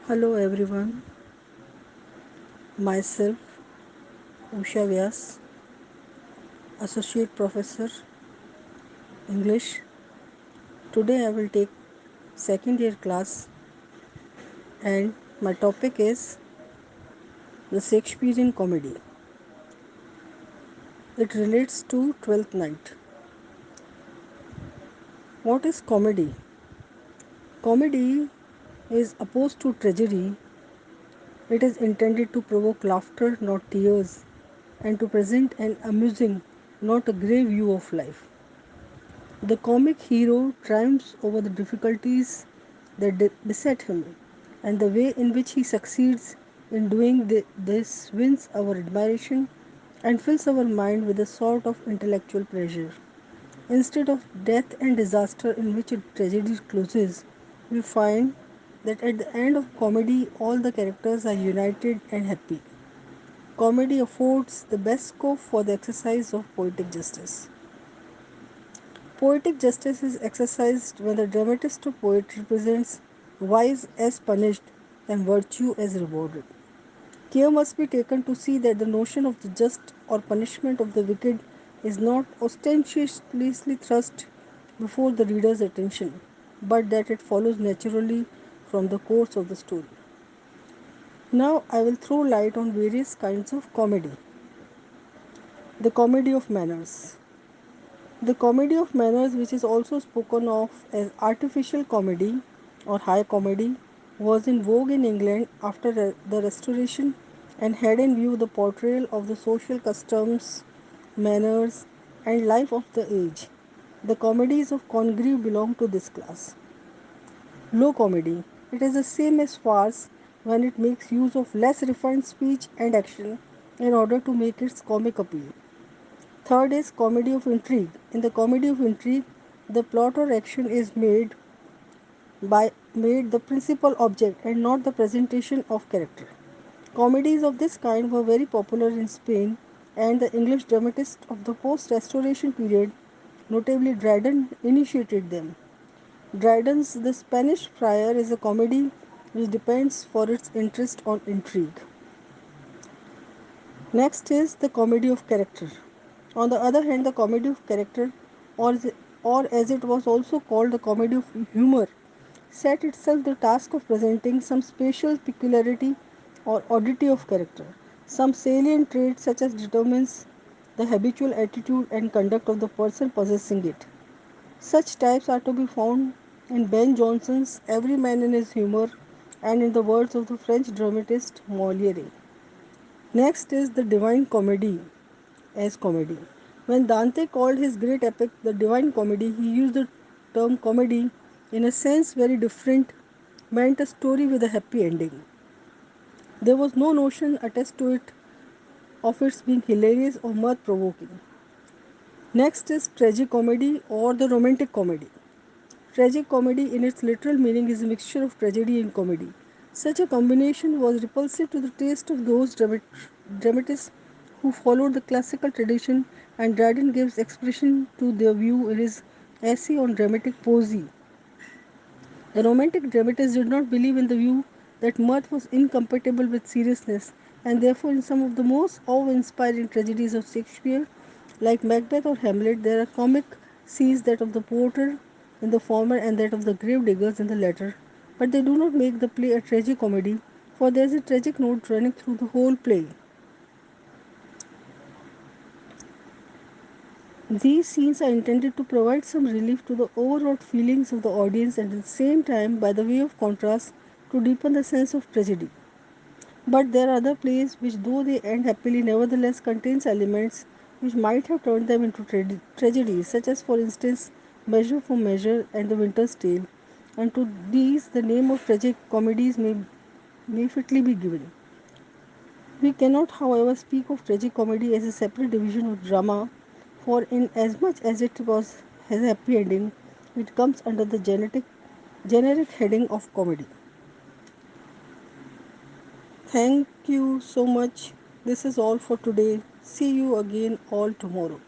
Hello everyone, myself Usha Vyas, Associate Professor English. Today I will take second year class and my topic is the Shakespearean comedy. It relates to Twelfth Night. What is comedy? Comedy is opposed to tragedy. It is intended to provoke laughter, not tears, and to present an amusing, not a grave view of life. The comic hero triumphs over the difficulties that beset him, and the way in which he succeeds in doing this wins our admiration and fills our mind with a sort of intellectual pleasure. Instead of death and disaster in which a tragedy closes, we find that at the end of comedy all the characters are united and happy. Comedy affords the best scope for the exercise of poetic justice. Poetic justice is exercised when the dramatist or poet represents vice as punished and virtue as rewarded. Care must be taken to see that the notion of the just or punishment of the wicked is not ostentatiously thrust before the reader's attention, but that it follows naturally from the course of the story. Now I will throw light on various kinds of comedy. The comedy of manners. The comedy of manners, which is also spoken of as artificial comedy or high comedy, was in vogue in England after the Restoration and had in view the portrayal of the social customs, manners, and life of the age. The comedies of Congreve belong to this class. Low comedy. It is the same as farce when it makes use of less refined speech and action in order to make its comic appeal. Third is comedy of intrigue. In the comedy of intrigue, the plot or action is made the principal object and not the presentation of character. Comedies of this kind were very popular in Spain, and the English dramatists of the post-Restoration period, notably Dryden, initiated them. Dryden's The Spanish Friar is a comedy which depends for its interest on intrigue. Next is the comedy of character. On the other hand, the comedy of character, or, or as it was also called, the comedy of humor, set itself the task of presenting some special peculiarity or oddity of character, some salient trait such as determines the habitual attitude and conduct of the person possessing it. Such types are to be found in Ben Jonson's Every Man in His Humour and in the words of the French dramatist Molière. Next is the Divine Comedy as comedy. When Dante called his great epic the Divine Comedy, he used the term comedy in a sense very different, meant a story with a happy ending. There was no notion attached to it of its being hilarious or mirth provoking. Next is tragic comedy or the romantic comedy. Tragic comedy, in its literal meaning, is a mixture of tragedy and comedy. Such a combination was repulsive to the taste of those dramatists who followed the classical tradition, and Dryden gives expression to their view in his essay on dramatic poesy. The romantic dramatists did not believe in the view that mirth was incompatible with seriousness, and therefore, in some of the most awe inspiring tragedies of Shakespeare, like Macbeth or Hamlet, there are comic scenes, that of the porter in the former and that of the grave diggers in the latter, but they do not make the play a tragic comedy, for there is a tragic note running through the whole play. These scenes are intended to provide some relief to the overwrought feelings of the audience and at the same time, by the way of contrast, to deepen the sense of tragedy. But there are other plays which, though they end happily, nevertheless contains elements which might have turned them into tragedies, such as, for instance, Measure for Measure and The Winter's Tale. And to these, the name of tragic comedies may fitly be given. We cannot, however, speak of tragic comedy as a separate division of drama, for inasmuch as it has a happy ending, it comes under the generic heading of comedy. Thank you so much. This is all for today. See you again all tomorrow.